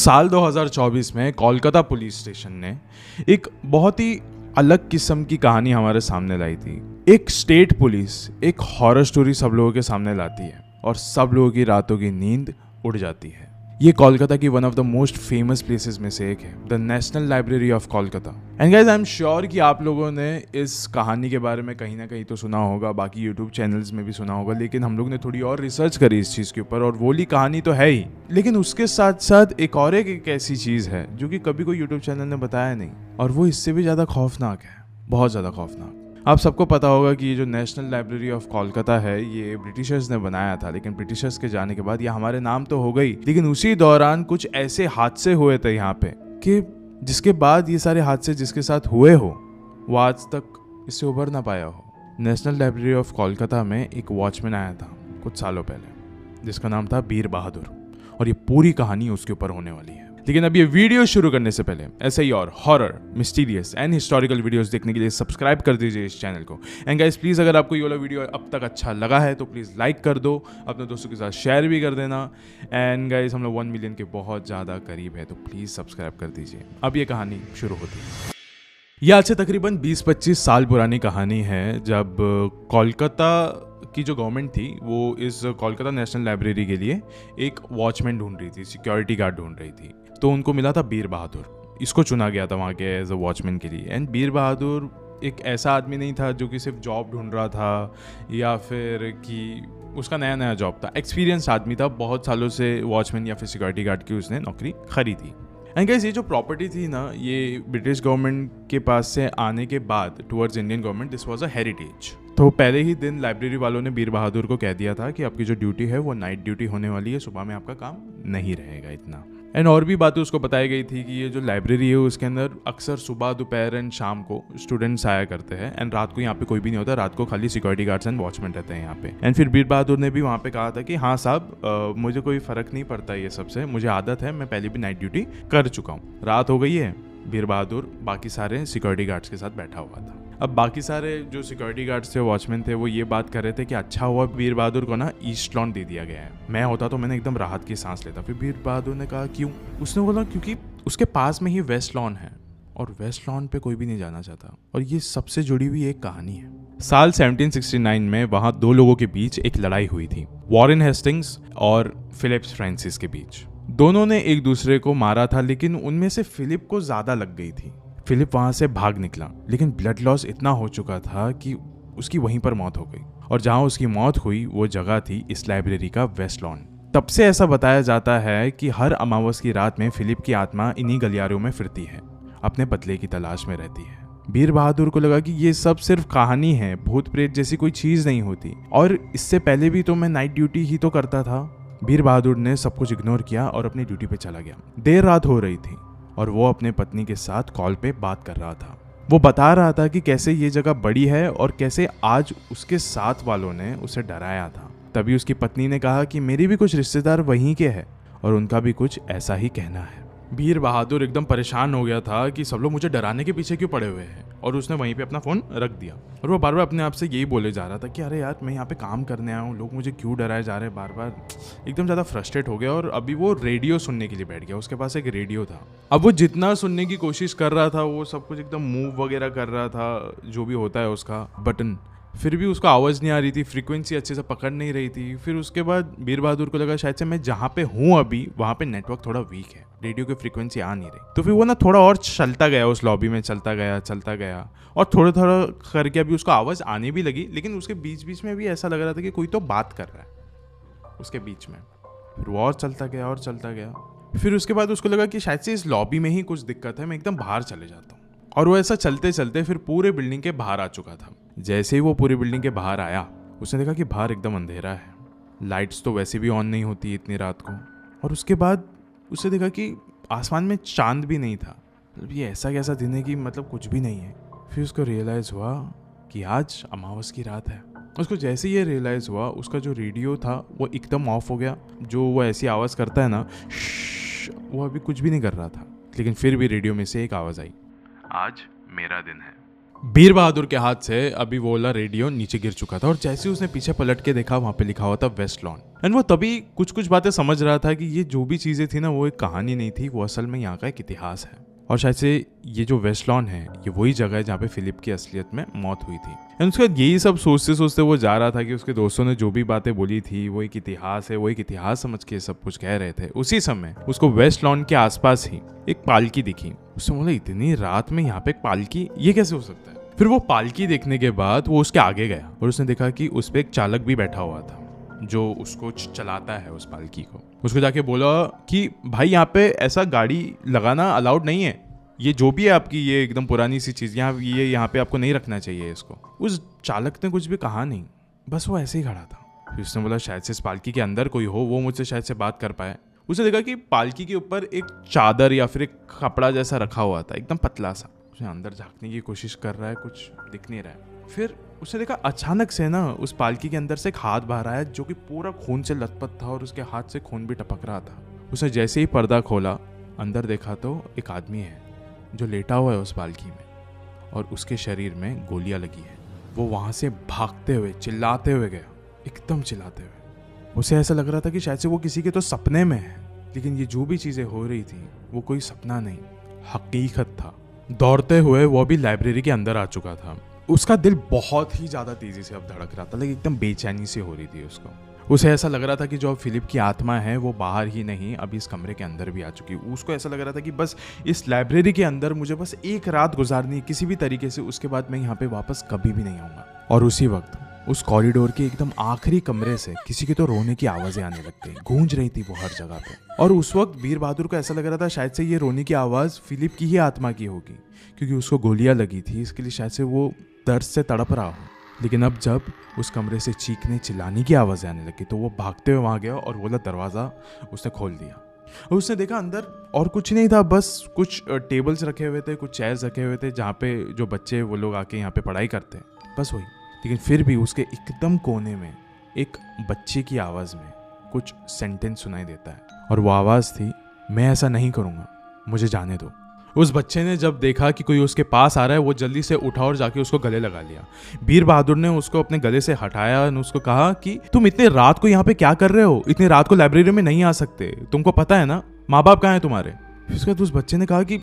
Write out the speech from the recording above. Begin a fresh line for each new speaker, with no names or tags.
साल 2024 में Kolkata police station ने एक बहुत ही अलग किस्म की कहानी हमारे सामने लाई थी। एक स्टेट पुलिस एक हॉरर स्टोरी सब लोगों के सामने लाती है और सब लोगों की रातों की नींद उड़ जाती है। ये कोलकाता की one of the most famous places में से एक है, the national library of Kolkata. And guys, I am sure कि आप लोगों ने इस कहानी के बारे में कहीं ना कहीं तो सुना होगा, बाकी यूट्यूब चैनल्स में भी सुना होगा, लेकिन हम लोग ने थोड़ी और रिसर्च करी इस चीज़ के ऊपर और वो ली कहानी तो है ही, लेकिन उसके साथ साथ एक ऐसी चीज़ है जो कि कभी कोई यूट्यूब चैनल ने बताया नहीं, और वो इससे भी ज़्यादा खौफनाक है, बहुत ज़्यादा खौफनाक। आप सबको पता होगा कि ये जो नेशनल लाइब्रेरी ऑफ कोलकाता है ये ब्रिटिशर्स ने बनाया था, लेकिन ब्रिटिशर्स के जाने के बाद ये हमारे नाम तो हो गई, लेकिन उसी दौरान कुछ ऐसे हादसे हुए थे यहाँ पे कि जिसके बाद ये सारे हादसे जिसके साथ हुए हो वो आज तक इससे उभर ना पाया हो। नेशनल लाइब्रेरी ऑफ कोलकाता में एक वॉचमैन आया था कुछ सालों पहले जिसका नाम था बीर बहादुर, और ये पूरी कहानी उसके ऊपर होने वाली है। लेकिन अब ये वीडियो शुरू करने से पहले ऐसे ही और horror, mysterious and historical videos देखने के लिए सब्सक्राइब कर दीजिए इस चैनल को। एंड गाइस, प्लीज़ अगर आपको ये वाला वीडियो अब तक अच्छा लगा है तो प्लीज़ लाइक कर दो, अपने दोस्तों के साथ शेयर भी कर देना। एंड गाइस, हम लोग 1 मिलियन के बहुत ज़्यादा करीब है, तो प्लीज़ सब्सक्राइब कर दीजिए। अब ये कहानी शुरू होती है। ये आज से तकरीबन 20-25 साल पुरानी कहानी है, जब कोलकाता की जो गवर्नमेंट थी वो इस कोलकाता नेशनल लाइब्रेरी के लिए एक वॉचमैन ढूंढ रही थी, सिक्योरिटी गार्ड ढूंढ रही थी। तो उनको मिला था बीर बहादुर, इसको चुना गया था वहाँ के एज अ वॉचमैन के लिए। एंड बीर बहादुर एक ऐसा आदमी नहीं था जो कि सिर्फ जॉब ढूंढ रहा था या फिर कि उसका नया नया जॉब था। एक्सपीरियंस आदमी था, बहुत सालों से वॉचमैन या फिर सिक्योरिटी गार्ड की उसने नौकरी खरीदी। एंड गाइस, ये जो प्रॉपर्टी थी ना, ये ब्रिटिश गवर्नमेंट के पास से आने के बाद towards Indian government this was a heritage. तो पहले ही दिन लाइब्रेरी वालों ने बीर बहादुर को कह दिया था कि आपकी जो ड्यूटी है वो नाइट ड्यूटी होने वाली है, सुबह में आपका काम नहीं रहेगा इतना। एंड और भी बातें उसको बताई गई थी कि ये जो लाइब्रेरी है उसके अंदर अक्सर सुबह, दोपहर एंड शाम को स्टूडेंट्स आया करते हैं, एंड रात को यहाँ पे कोई भी नहीं होता, रात को खाली सिक्योरिटी गार्ड्स एंड वॉचमैन रहते हैं यहाँ पे। एंड फिर बीर बहादुर ने भी वहाँ पे कहा था कि हाँ साहब, मुझे कोई फर्क नहीं पड़ता ये सबसे, मुझे आदत है, मैं पहले भी नाइट ड्यूटी कर चुका हूँ। रात हो गई है, बीर बहादुर बाकी सारे सिक्योरिटी गार्ड्स के साथ बैठा हुआ था। अब बाकी सारे जो सिक्योरिटी गार्ड्स थे, वॉचमैन थे, वो ये बात कर रहे थे कि अच्छा हुआ बीर बहादुर को ना ईस्ट लॉन दे दिया गया है, मैं होता तो मैंने एकदम राहत की सांस लेता। फिर बीर बहादुर ने कहा क्यों? उसने बोला क्योंकि उसके पास में ही वेस्ट लॉन है और वेस्ट लॉन पे कोई भी नहीं जाना चाहता, और ये सबसे जुड़ी हुई एक कहानी है। साल 1769 में वहां दो लोगों के बीच एक लड़ाई हुई थी, वॉरेन हेस्टिंग्स और फिलिप्स फ्रांसिस के बीच। दोनों ने एक दूसरे को मारा था, लेकिन उनमें से फिलिप को ज्यादा लग गई थी। फिलिप वहां से भाग निकला, लेकिन ब्लड लॉस इतना हो चुका था कि उसकी वहीं पर मौत हो गई, और जहां उसकी मौत हुई वो जगह थी इस लाइब्रेरी का वेस्ट लॉन। तब से ऐसा बताया जाता है कि हर अमावस की रात में फिलिप की आत्मा इन्हीं गलियारों में फिरती है, अपने बदले की तलाश में रहती है। बीर बहादुर को लगा कि ये सब सिर्फ कहानी है, भूत प्रेत जैसी कोई चीज नहीं होती, और इससे पहले भी तो मैं नाइट ड्यूटी ही तो करता था। बीर बहादुर ने सब कुछ इग्नोर किया और अपनी ड्यूटी पे चला गया। देर रात हो रही थी और वो अपने पत्नी के साथ कॉल पे बात कर रहा था। वो बता रहा था कि कैसे ये जगह बड़ी है और कैसे आज उसके साथ वालों ने उसे डराया था। तभी उसकी पत्नी ने कहा कि मेरी भी कुछ रिश्तेदार वहीं के हैं और उनका भी कुछ ऐसा ही कहना है। बीर बहादुर एकदम परेशान हो गया था कि सब लोग मुझे डराने के पीछे क्यों पड़े हुए हैं, और उसने वहीं पे अपना फ़ोन रख दिया। और वो बार बार अपने आप से यही बोले जा रहा था कि अरे यार, मैं यहाँ पे काम करने आया हूँ, लोग मुझे क्यों डराए जा रहे हैं बार बार। एकदम ज़्यादा फ्रस्ट्रेट हो गया और अभी वो रेडियो सुनने के लिए बैठ गया। उसके पास एक रेडियो था। अब वो जितना सुनने की कोशिश कर रहा था वो सब कुछ एकदम मूव वगैरह कर रहा था, जो भी होता है उसका बटन, फिर भी उसका आवाज़ नहीं आ रही थी, फ्रीक्वेंसी अच्छे से पकड़ नहीं रही थी। फिर उसके बाद बीर बहादुर को लगा शायद से मैं जहाँ पे हूँ अभी वहाँ पे नेटवर्क थोड़ा वीक है, रेडियो की फ्रीक्वेंसी आ नहीं रही। तो फिर वो ना थोड़ा और चलता गया, उस लॉबी में चलता गया और थोड़ा थोड़ा करके अभी उसको आवाज़ आने भी लगी, लेकिन उसके बीच बीच में भी ऐसा लग रहा था कि कोई तो बात कर रहा है उसके बीच में। फिर वो और चलता गया। फिर उसके बाद उसको लगा कि शायद से इस लॉबी में ही कुछ दिक्कत है, मैं एकदम बाहर चले जाता हूँ। और वो ऐसा चलते चलते फिर पूरे बिल्डिंग के बाहर आ चुका था। जैसे ही वो पूरी बिल्डिंग के बाहर आया, उसने देखा कि बाहर एकदम अंधेरा है, लाइट्स तो वैसे भी ऑन नहीं होती इतनी रात को। और उसके बाद उसने देखा कि आसमान में चांद भी नहीं था। ये ऐसा कैसा दिन है कि मतलब कुछ भी नहीं है। फिर उसको रियलाइज़ हुआ कि आज अमावस की रात है। उसको जैसे ये रियलाइज़ हुआ, उसका जो रेडियो था वो एकदम ऑफ हो गया। जो वो ऐसी आवाज़ करता है ना, वो अभी कुछ भी नहीं कर रहा था, लेकिन फिर भी रेडियो में से एक आवाज़ आई, आज मेरा दिन है। बीर बहादुर के हाथ से अभी वो वाला रेडियो नीचे गिर चुका था और जैसे ही उसने पीछे पलट के देखा वहां पे लिखा हुआ था वेस्ट लॉन। एंड वो तभी कुछ कुछ बातें समझ रहा था कि ये जो भी चीजें थी ना वो एक कहानी नहीं थी, वो असल में यहाँ का एक इतिहास है। और शायद से ये जो वेस्ट लॉन है ये वही जगह है जहाँ पे फिलिप की असलियत में मौत हुई थी। एंड उसके बाद यही सब सोचते सोचते वो जा रहा था कि उसके दोस्तों ने जो भी बातें बोली थी वो एक इतिहास है, वो एक इतिहास समझ के सब कुछ कह रहे थे। उसी समय उसको वेस्ट लॉन के आसपास ही एक पालकी दिखी। उसने बोला इतनी रात में यहाँ पे एक पालकी, ये कैसे हो सकता है? फिर वो पालकी देखने के बाद वो उसके आगे गया और उसने देखा कि उस पर एक चालक भी बैठा हुआ था जो उसको चलाता है उस पालकी को। उसको जाके बोला कि भाई यहाँ पे ऐसा गाड़ी लगाना अलाउड नहीं है, ये जो भी है आपकी ये एकदम पुरानी सी चीज़ यहाँ पे आपको नहीं रखना चाहिए इसको। उस चालक ने कुछ भी कहा नहीं, बस वो ऐसे ही खड़ा था। फिर उसने बोला शायद से इस पालकी के अंदर कोई हो, वो मुझसे शायद से बात कर पाए। उसने देखा कि पालकी के ऊपर एक चादर या फिर एक कपड़ा जैसा रखा हुआ था, एकदम पतला सा। उसने अंदर झांकने की कोशिश कर रहा है, कुछ दिख नहीं रहा है। फिर उसने देखा अचानक से ना उस पालकी के अंदर से एक हाथ बाहर आया जो कि पूरा खून से लथपथ था और उसके हाथ से खून भी टपक रहा था। उसने जैसे ही पर्दा खोला, अंदर देखा तो एक आदमी है जो लेटा हुआ है उस पालकी में और उसके शरीर में गोलियां लगी है। वो वहां से भागते हुए चिल्लाते हुए गया, एकदम चिल्लाते हुए। उसे ऐसा लग रहा था कि शायद से वो किसी के तो सपने में है, लेकिन ये जो भी चीजें हो रही थी वो कोई सपना नहीं, हकीकत था। दौड़ते हुए वो भी लाइब्रेरी के अंदर आ चुका था। उसका दिल बहुत ही ज्यादा तेजी से अब धड़क रहा था, लेकिन एकदम बेचैनी सी हो रही थी उसको। उसे ऐसा लग रहा था कि जो फिलिप की आत्मा है वो बाहर ही नहीं अभी इस कमरे के अंदर भी आ चुकी। उसको ऐसा लग रहा था कि बस इस लाइब्रेरी के अंदर मुझे बस एक रात गुजारनी है किसी भी तरीके से, उसके बाद मैं यहाँ पे वापस कभी भी नहीं आऊँगा। और उसी वक्त उस कॉरिडोर के एकदम आखिरी कमरे से किसी के तो रोने की आवाजें आने लग गई, गूंज रही थी वो हर जगह पे। और उस वक्त बीर बहादुर को ऐसा लग रहा था शायद से ये रोने की आवाज फिलिप की ही आत्मा की होगी, क्योंकि उसको गोलियां लगी थी, इसके लिए शायद से वो दर्द से तड़प रहा हो। लेकिन अब जब उस कमरे से चीखने चिल्लाने की आवाज़ें आने लगी तो वो भागते हुए वहाँ गया और बोला दरवाज़ा उसने खोल दिया। और उसने देखा अंदर और कुछ नहीं था, बस कुछ टेबल्स रखे हुए थे, कुछ चेयर्स रखे हुए थे जहाँ पे जो बच्चे वो लोग आके यहाँ पे पढ़ाई करते हैं, बस वही। लेकिन फिर भी उसके एकदम कोने में एक बच्चे की आवाज़ में कुछ सेंटेंस सुनाई देता है और वो आवाज़ थी, मैं ऐसा नहीं करूँगा, मुझे जाने दो। उस बच्चे ने जब देखा कि कोई उसके पास आ रहा है वो जल्दी से उठा और जाके उसको गले लगा लिया। बीर बहादुर ने उसको अपने गले से हटाया और उसको कहा कि तुम इतने रात को यहाँ पे क्या कर रहे हो, इतनी रात को लाइब्रेरी में नहीं आ सकते, तुमको पता है ना माँ बाप कहाँ हैं तुम्हारे। उसके बाद उस बच्चे ने कहा कि